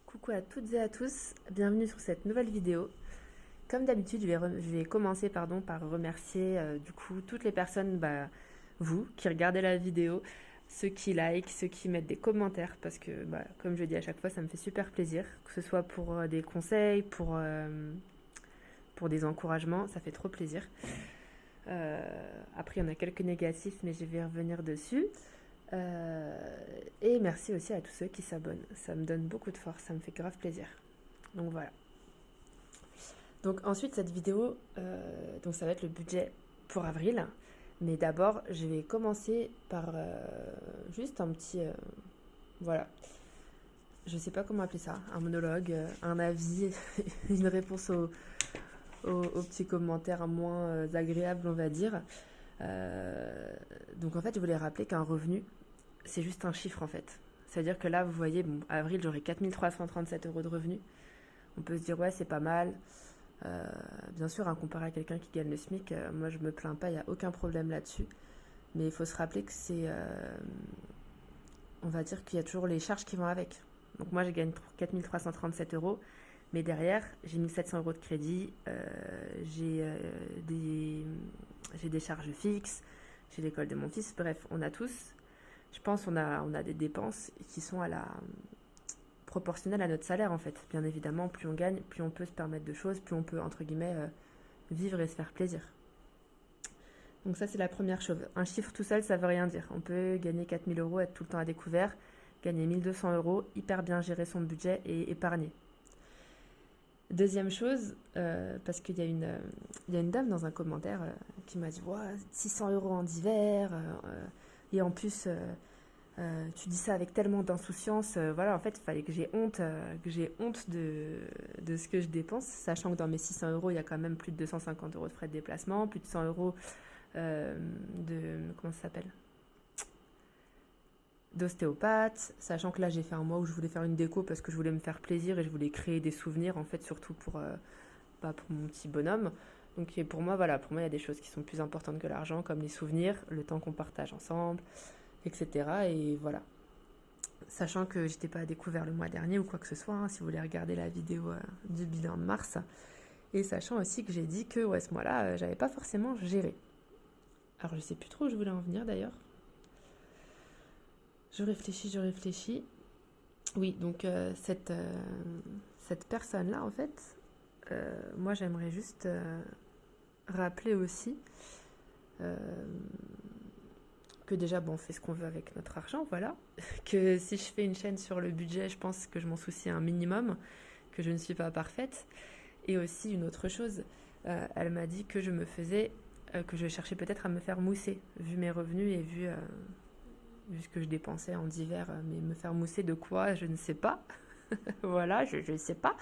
Coucou à toutes et à tous, bienvenue sur cette nouvelle vidéo. Comme d'habitude, je vais commencer par remercier du coup toutes les personnes, vous qui regardez la vidéo, ceux qui like, ceux qui mettent des commentaires, parce que comme je dis à chaque fois, ça me fait super plaisir, que ce soit pour des conseils, pour des encouragements, ça fait trop plaisir. Après, il y en a quelques négatifs, mais je vais revenir dessus. Et merci aussi à tous ceux qui s'abonnent. Ça me donne beaucoup de force, ça me fait grave plaisir. Donc voilà. Donc ensuite, cette vidéo, donc ça va être le budget pour avril. Mais d'abord, je vais commencer par juste un petit... voilà. Je sais pas comment appeler ça. Un monologue, un avis, une réponse aux petits commentaires moins agréables, on va dire. Donc en fait, je voulais rappeler qu'un revenu, c'est juste un chiffre en fait. C'est-à-dire que là, vous voyez, bon, avril, j'aurai 4337 euros de revenus. On peut se dire, ouais, c'est pas mal. Bien sûr, comparé à quelqu'un qui gagne le SMIC, moi je me plains pas, il n'y a aucun problème là-dessus. Mais il faut se rappeler que on va dire qu'il y a toujours les charges qui vont avec. Donc moi, je gagne 4337 euros. Mais derrière, j'ai 1700 euros de crédit, j'ai des charges fixes, j'ai l'école de mon fils, bref, on a tous, je pense, on a des dépenses qui sont proportionnelles à notre salaire en fait. Bien évidemment, plus on gagne, plus on peut se permettre de choses, plus on peut, entre guillemets, vivre et se faire plaisir. Donc ça, c'est la première chose. Un chiffre tout seul, ça veut rien dire. On peut gagner 4000 euros, être tout le temps à découvert, gagner 1200 euros, hyper bien gérer son budget et épargner. Deuxième chose, parce qu'il y a une dame dans un commentaire qui m'a dit ouais, 600 euros en hiver, et en plus tu dis ça avec tellement d'insouciance. Voilà, en fait, il fallait que j'ai honte de ce que je dépense, sachant que dans mes 600 euros, il y a quand même plus de 250 euros de frais de déplacement, plus de 100 euros comment ça s'appelle, d'ostéopathe, sachant que là j'ai fait un mois où je voulais faire une déco parce que je voulais me faire plaisir et je voulais créer des souvenirs en fait, surtout pour mon petit bonhomme. Donc pour moi, voilà, pour moi il y a des choses qui sont plus importantes que l'argent, comme les souvenirs, le temps qu'on partage ensemble, etc. Et voilà. Sachant que j'étais pas à découvert le mois dernier ou quoi que ce soit, si vous voulez regarder la vidéo du bilan de mars. Et sachant aussi que j'ai dit que ouais, ce mois-là, j'avais pas forcément géré. Alors je sais plus trop où je voulais en venir d'ailleurs. Je réfléchis. Oui, donc cette personne-là, en fait, moi j'aimerais juste rappeler aussi que déjà, bon, on fait ce qu'on veut avec notre argent, voilà. Que si je fais une chaîne sur le budget, je pense que je m'en soucie un minimum, que je ne suis pas parfaite. Et aussi une autre chose, elle m'a dit que que je cherchais peut-être à me faire mousser, vu mes revenus et vu ce que je dépensais en divers, mais me faire mousser de quoi, je ne sais pas. Voilà, je ne sais pas.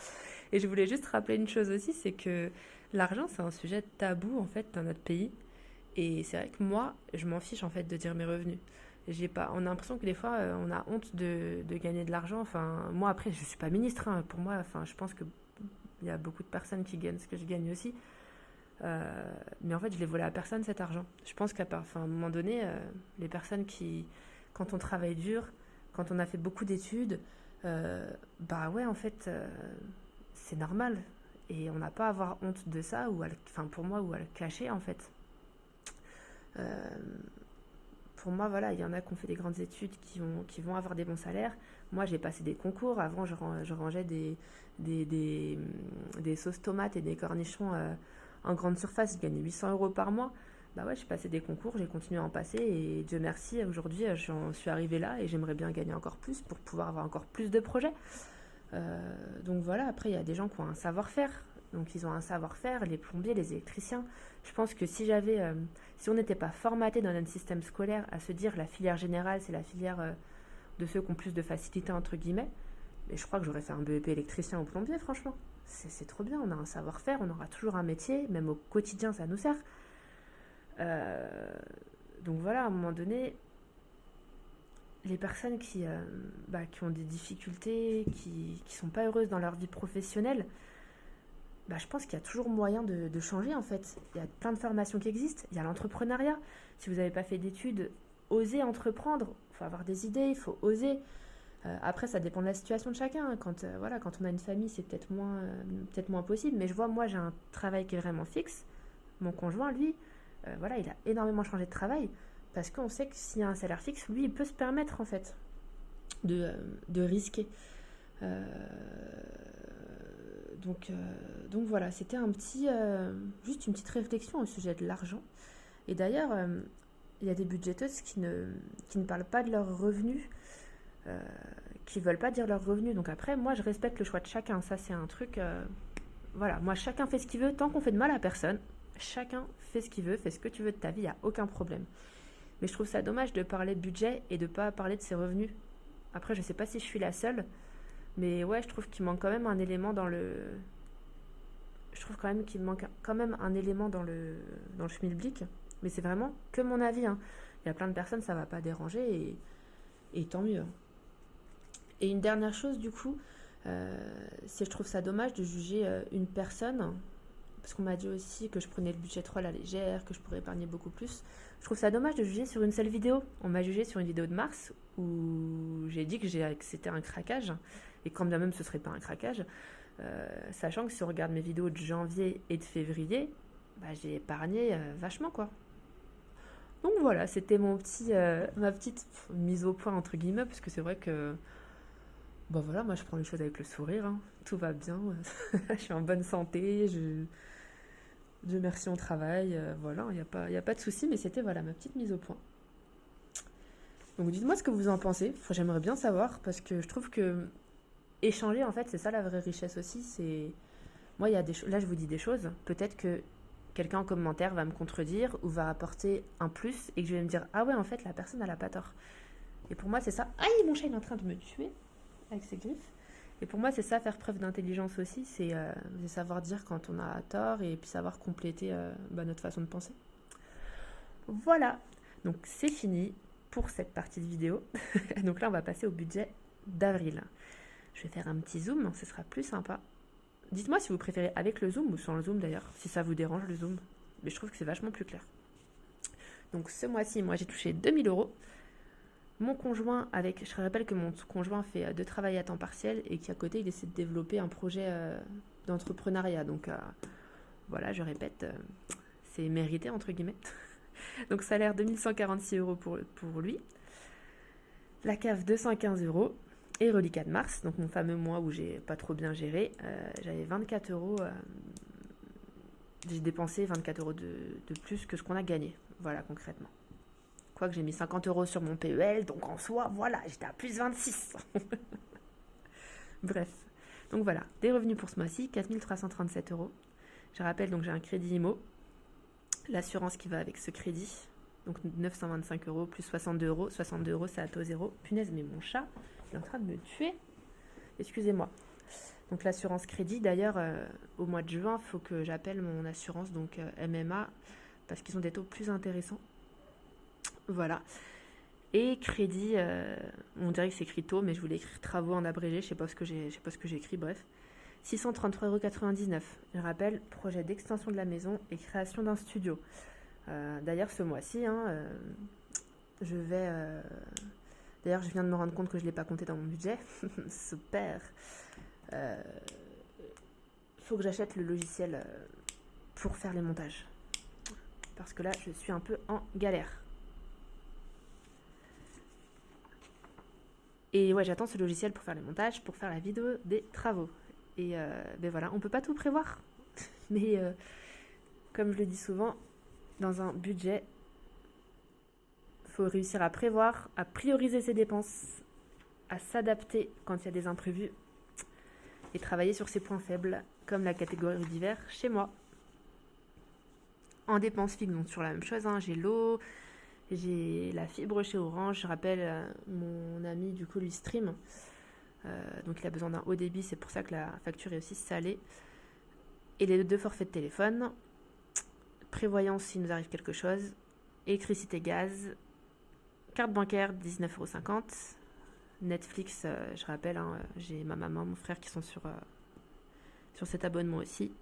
Et je voulais juste rappeler une chose aussi, c'est que l'argent, c'est un sujet tabou, en fait, dans notre pays. Et c'est vrai que moi, je m'en fiche, en fait, de dire mes revenus. On a l'impression que des fois, on a honte de gagner de l'argent. Enfin, moi, après, je ne suis pas ministre, hein. Pour moi, enfin, je pense qu'il y a beaucoup de personnes qui gagnent ce que je gagne aussi. Mais en fait, je l'ai volé à personne, cet argent. Je pense qu'à un moment donné, les personnes quand on travaille dur, quand on a fait beaucoup d'études, ouais, en fait, c'est normal. Et on n'a pas à avoir honte de ça, pour moi, ou à le cacher, en fait. Pour moi, voilà, il y en a qui ont fait des grandes études qui vont avoir des bons salaires. Moi, j'ai passé des concours. Avant, je rangeais des sauces tomates et des cornichons en grande surface. Je gagnais 800 euros par mois. Bah ouais, j'ai passé des concours, j'ai continué à en passer et Dieu merci, aujourd'hui, je suis arrivée là et j'aimerais bien gagner encore plus pour pouvoir avoir encore plus de projets. Donc voilà, après, il y a des gens qui ont un savoir-faire. Donc ils ont un savoir-faire, les plombiers, les électriciens. Je pense que si on n'était pas formaté dans notre système scolaire à se dire la filière générale, c'est la filière de ceux qui ont plus de facilité, entre guillemets, mais je crois que j'aurais fait un BEP électricien ou plombier, franchement. C'est trop bien, on a un savoir-faire, on aura toujours un métier, même au quotidien, ça nous sert. Donc voilà, à un moment donné, les personnes qui ont des difficultés, qui sont pas heureuses dans leur vie professionnelle, je pense qu'il y a toujours moyen de changer en fait. Il y a plein de formations qui existent. Il y a l'entrepreneuriat. Si vous n'avez pas fait d'études, osez entreprendre. Il faut avoir des idées, il faut oser. Après, ça dépend de la situation de chacun, hein. Voilà, quand on a une famille, c'est peut-être moins possible. Mais je vois, moi, j'ai un travail qui est vraiment fixe. Mon conjoint, lui, voilà, il a énormément changé de travail parce qu'on sait que s'il y a un salaire fixe, lui, il peut se permettre, en fait, de risquer. Euh, donc voilà, c'était juste une petite réflexion au sujet de l'argent. Et d'ailleurs, il y a des budgéteuses qui ne parlent pas de leurs revenus, euh, qui veulent pas dire leurs revenus. Donc après, moi, je respecte le choix de chacun. Ça, c'est un truc. Voilà, moi, chacun fait ce qu'il veut tant qu'on fait de mal à personne. Chacun fait ce qu'il veut, fait ce que tu veux de ta vie, il n'y a aucun problème. Mais je trouve ça dommage de parler de budget et de pas parler de ses revenus. Après, je sais pas si je suis la seule, mais ouais, je trouve qu'il manque quand même un élément dans le. Je trouve quand même qu'il manque quand même un élément dans le schmilblick. Mais c'est vraiment que mon avis, hein. Il y a plein de personnes, ça va pas déranger et tant mieux. Et une dernière chose, du coup, c'est je trouve ça dommage de juger une personne, parce qu'on m'a dit aussi que je prenais le budget trop à la légère, que je pourrais épargner beaucoup plus. Je trouve ça dommage de juger sur une seule vidéo. On m'a jugé sur une vidéo de mars où j'ai dit que c'était un craquage, et quand bien même ce serait pas un craquage, sachant que si on regarde mes vidéos de janvier et de février, bah, j'ai épargné vachement, quoi. Donc voilà, c'était ma petite mise au point entre guillemets, parce que c'est vrai que bah voilà, moi je prends les choses avec le sourire, hein. Tout va bien, je suis en bonne santé, Dieu merci on travaille, voilà, y a pas de souci, mais c'était voilà ma petite mise au point. Donc dites-moi ce que vous en pensez. Enfin, j'aimerais bien savoir parce que je trouve que échanger en fait c'est ça la vraie richesse aussi. C'est moi il y a là je vous dis des choses, peut-être que quelqu'un en commentaire va me contredire ou va apporter un plus et que je vais me dire ah ouais en fait la personne elle a pas tort. Et pour moi c'est ça. Aïe mon chat il est en train de me tuer avec ses griffes. Et pour moi c'est ça faire preuve d'intelligence aussi, c'est savoir dire quand on a tort et puis savoir compléter notre façon de penser. Voilà, donc c'est fini pour cette partie de vidéo. Donc là on va passer au budget d'avril. Je vais faire un petit zoom, ce sera plus sympa. Dites-moi si vous préférez avec le zoom ou sans le zoom d'ailleurs, si ça vous dérange le zoom. Mais je trouve que c'est vachement plus clair. Donc ce mois-ci, moi j'ai touché 2000 euros. Mon conjoint, je rappelle que mon conjoint fait de travail à temps partiel et qu'à côté il essaie de développer un projet d'entrepreneuriat. Donc voilà, je répète, c'est mérité entre guillemets. Donc salaire 2146 euros pour lui. La cave 215 euros. Et reliquat de mars, donc mon fameux mois où j'ai pas trop bien géré, j'avais 24 euros. J'ai dépensé 24 euros de plus que ce qu'on a gagné. Voilà, concrètement. Quoique j'ai mis 50 euros sur mon PEL, donc en soi, voilà, j'étais à plus 26. Bref. Donc voilà, des revenus pour ce mois-ci, 4337 euros. Je rappelle, donc j'ai un crédit IMO. L'assurance qui va avec ce crédit, donc 925 euros plus 62 euros. 62 euros, c'est à taux zéro. Punaise, mais mon chat est en train de me tuer. Excusez-moi. Donc l'assurance crédit, d'ailleurs, au mois de juin, il faut que j'appelle mon assurance, donc MMA, parce qu'ils ont des taux plus intéressants. Voilà. Et crédit, on dirait que c'est écrit taux, mais je voulais écrire travaux en abrégé, je sais pas ce que j'ai écrit, bref. 633,99 €. Je rappelle, projet d'extension de la maison et création d'un studio. D'ailleurs, ce mois-ci, hein, D'ailleurs, je viens de me rendre compte que je ne l'ai pas compté dans mon budget. Super. Faut que j'achète le logiciel pour faire les montages. Parce que là, je suis un peu en galère. Et ouais, j'attends ce logiciel pour faire les montages, pour faire la vidéo des travaux. Et ben voilà, on peut pas tout prévoir. Mais comme je le dis souvent, dans un budget, faut réussir à prévoir, à prioriser ses dépenses, à s'adapter quand il y a des imprévus et travailler sur ses points faibles, comme la catégorie d'hiver chez moi. En dépenses fixes, donc sur la même chose, hein, j'ai l'eau, j'ai la fibre chez Orange. Je rappelle, mon ami du coup lui stream, donc il a besoin d'un haut débit, c'est pour ça que la facture est aussi salée. Et les 2 forfaits de téléphone, prévoyance s'il nous arrive quelque chose, électricité, gaz, carte bancaire 19,50 €, Netflix, je rappelle, hein, j'ai ma maman, mon frère qui sont sur cet abonnement aussi.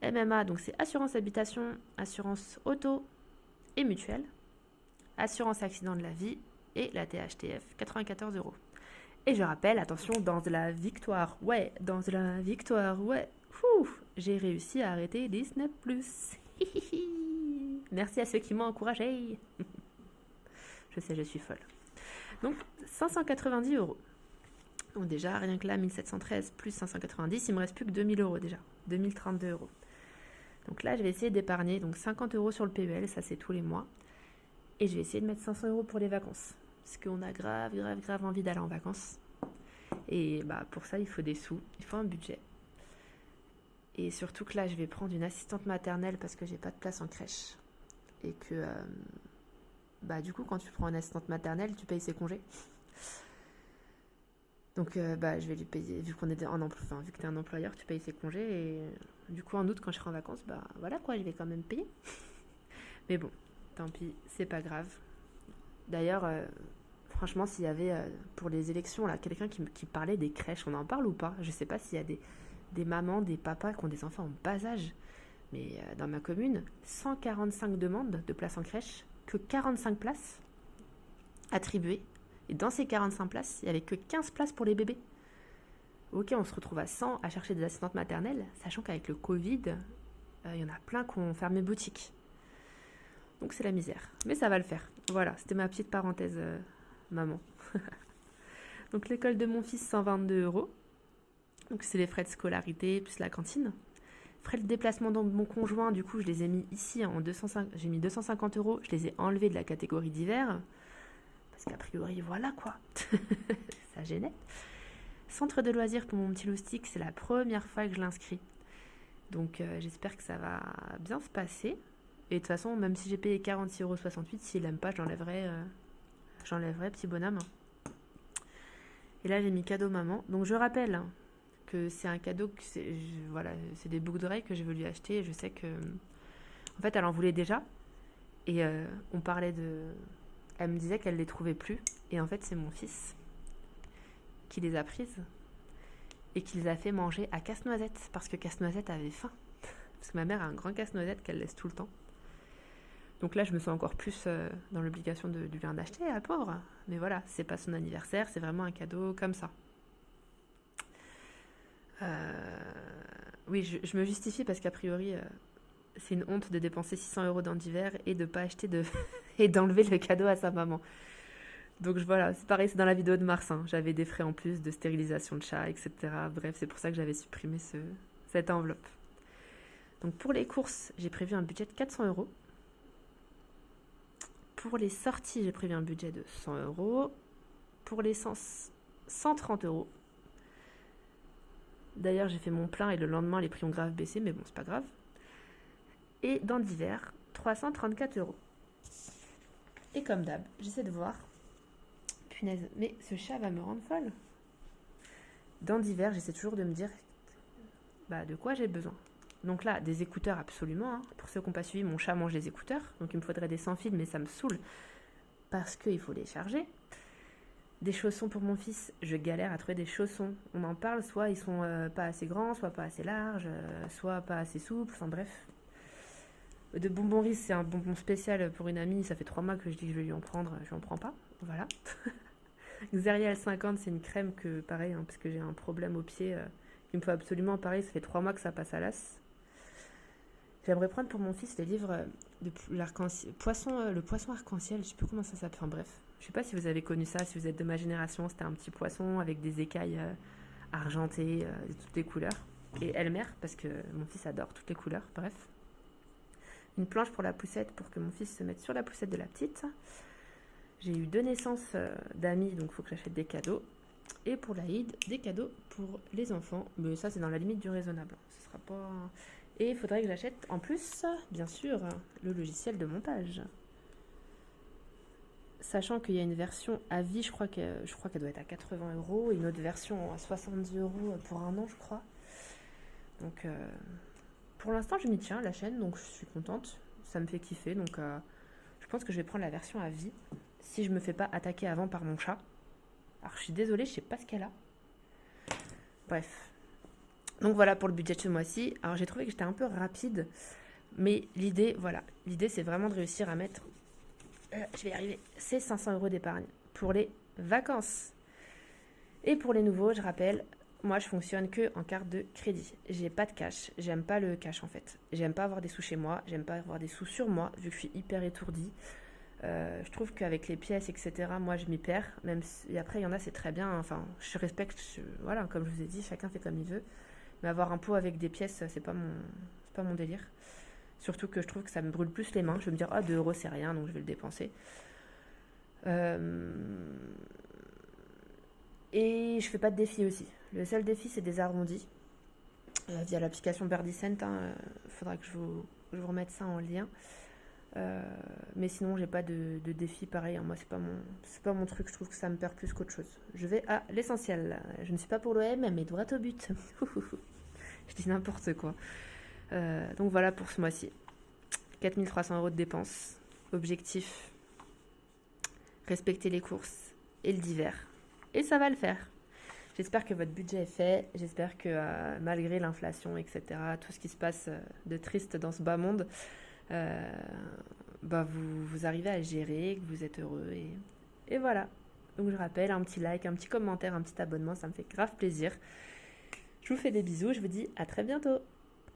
MMA, donc c'est assurance habitation, assurance auto et mutuelle, assurance accident de la vie et la THTF, 94 €. Et je rappelle, attention, dans de la victoire, ouais, dans de la victoire, ouais. Ouh, j'ai réussi à arrêter Disney+. Merci à ceux qui m'ont encouragé. Je sais, je suis folle. Donc, 590 euros. Donc déjà, rien que là, 1713 plus 590, il me reste plus que 2000 euros déjà. 2032 euros. Donc là, je vais essayer d'épargner donc 50 euros sur le PEL, ça c'est tous les mois. Et je vais essayer de mettre 500 euros pour les vacances. Parce qu'on a grave envie d'aller en vacances. Et bah, pour ça, il faut des sous, il faut un budget. Et surtout que là, je vais prendre une assistante maternelle parce que j'ai pas de place en crèche. Et que, bah, du coup, quand tu prends une assistante maternelle, tu payes ses congés. Donc, bah, je vais lui payer, vu qu'on est vu que tu es un employeur, tu payes ses congés. Et du coup, en août, quand je serai en vacances, bah voilà quoi, je vais quand même payer. Mais bon, tant pis, c'est pas grave. D'ailleurs, franchement, s'il y avait pour les élections là, quelqu'un qui parlait des crèches, on en parle ou pas? Je sais pas s'il y a des mamans, des papas qui ont des enfants en bas âge. Mais dans ma commune, 145 demandes de places en crèche, que 45 places attribuées. Et dans ces 45 places, il n'y avait que 15 places pour les bébés. Ok, on se retrouve à 100 à chercher des assistantes maternelles, sachant qu'avec le Covid, il y en a plein qui ont fermé boutique. Donc c'est la misère. Mais ça va le faire. Voilà, c'était ma petite parenthèse, maman. Donc l'école de mon fils, 122 euros. Donc c'est les frais de scolarité plus la cantine. Frais de déplacement de mon conjoint, du coup, je les ai mis ici en 205. J'ai mis 250 euros. Je les ai enlevés de la catégorie d'hiver. Parce qu'a priori, voilà quoi. Ça gênait. Centre de loisirs pour mon petit loustic, c'est la première fois que je l'inscris. Donc j'espère que ça va bien se passer. Et de toute façon, même si j'ai payé 46,68 euros, s'il n'aime pas, j'enlèverai petit bonhomme. Et là, j'ai mis cadeau maman. Donc je rappelle que c'est un cadeau, c'est des boucles d'oreilles que je veux lui acheter. Et je sais que, en fait, elle en voulait déjà. Et on parlait de... Elle me disait qu'elle ne les trouvait plus. Et en fait, c'est mon fils qui les a prises et qui les a fait manger à Casse-Noisette. Parce que Casse-Noisette avait faim. Parce que ma mère a un grand casse-noisette qu'elle laisse tout le temps. Donc là, je me sens encore plus dans l'obligation de lui en acheter, la pauvre. Mais voilà, c'est pas son anniversaire, c'est vraiment un cadeau comme ça. Oui, je me justifie parce qu'a priori, c'est une honte de dépenser 600 euros dans d'hiver et de pas acheter et d'enlever le cadeau à sa maman. Donc voilà, c'est pareil, c'est dans la vidéo de mars. Hein. J'avais des frais en plus de stérilisation de chat, etc. Bref, c'est pour ça que j'avais supprimé cette enveloppe. Donc pour les courses, j'ai prévu un budget de 400 euros. Pour les sorties, j'ai prévu un budget de 100 euros. Pour l'essence, 130 euros. D'ailleurs, j'ai fait mon plein et le lendemain, les prix ont grave baissé, mais bon, c'est pas grave. Et dans d'hiver, 334 euros. Et comme d'hab, j'essaie de voir. Punaise, mais ce chat va me rendre folle. Dans d'hiver, j'essaie toujours de me dire de quoi j'ai besoin. Donc là, des écouteurs absolument. Hein. Pour ceux qui n'ont pas suivi, mon chat mange des écouteurs. Donc il me faudrait des sans fil, mais ça me saoule. Parce qu'il faut les charger. Des chaussons pour mon fils. Je galère à trouver des chaussons. On en parle, soit ils sont pas assez grands, soit pas assez larges, soit pas assez souples. Enfin bref. De bonbons Riz, c'est un bonbon spécial pour une amie. Ça fait 3 mois que je dis que je vais lui en prendre. Je lui en prends pas. Voilà. Xerial 50, c'est une crème que, pareil, hein, parce que j'ai un problème au pied. Il me faut absolument, pareil, ça fait 3 mois que ça passe à l'as. J'aimerais prendre pour mon fils les livres de le poisson arc-en-ciel, je sais plus comment ça s'appelle, enfin bref. Je sais pas si vous avez connu ça, si vous êtes de ma génération, c'était un petit poisson avec des écailles argentées, de toutes les couleurs. Et Elmer, parce que mon fils adore toutes les couleurs, bref. Une planche pour la poussette, pour que mon fils se mette sur la poussette de la petite. J'ai eu 2 naissances d'amis, donc il faut que j'achète des cadeaux. Et pour l'Aïd, des cadeaux pour les enfants. Mais ça, c'est dans la limite du raisonnable. Ce sera pas... Et il faudrait que j'achète en plus, bien sûr, le logiciel de montage. Sachant qu'il y a une version à vie, je crois qu'elle doit être à 80 euros, et une autre version à 70 euros pour 1 an, je crois. Donc, pour l'instant, je m'y tiens, la chaîne, donc je suis contente. Ça me fait kiffer, donc je pense que je vais prendre la version à vie, si je me fais pas attaquer avant par mon chat. Alors, je suis désolée, je sais pas ce qu'elle a. Bref. Donc voilà pour le budget de ce mois-ci. Alors j'ai trouvé que j'étais un peu rapide, mais l'idée c'est vraiment de réussir à mettre, je vais y arriver, c'est 500 euros d'épargne pour les vacances. Et pour les nouveaux, je rappelle, moi je fonctionne que en carte de crédit. J'ai pas de cash, j'aime pas le cash en fait. J'aime pas avoir des sous chez moi, j'aime pas avoir des sous sur moi, vu que je suis hyper étourdie. Je trouve qu'avec les pièces, etc., moi je m'y perds. Même si, et après, il y en a, c'est très bien. Enfin, je respecte, voilà, comme je vous ai dit, chacun fait comme il veut. Mais avoir un pot avec des pièces, c'est pas mon délire. Surtout que je trouve que ça me brûle plus les mains. Je vais me dire, ah, 2 euros, c'est rien, donc je vais le dépenser. Euh, et je fais pas de défi aussi. Le seul défi, c'est des arrondis. Via l'application Birdicent. Il faudra que je vous remette ça en lien. Mais sinon, j'ai pas de défi pareil. Hein. Moi, c'est pas mon truc. Je trouve que ça me perd plus qu'autre chose. Je vais à l'essentiel. Je ne suis pas pour l'OM, mais droit au but. Je dis n'importe quoi. Donc voilà pour ce mois-ci. 4 300 € de dépenses. Objectif, respecter les courses et le divers. Et ça va le faire. J'espère que votre budget est fait. J'espère que malgré l'inflation, etc., tout ce qui se passe de triste dans ce bas monde, vous arrivez à le gérer, que vous êtes heureux. Et voilà. Donc je rappelle, un petit like, un petit commentaire, un petit abonnement, ça me fait grave plaisir. Je vous fais des bisous. Je vous dis à très bientôt.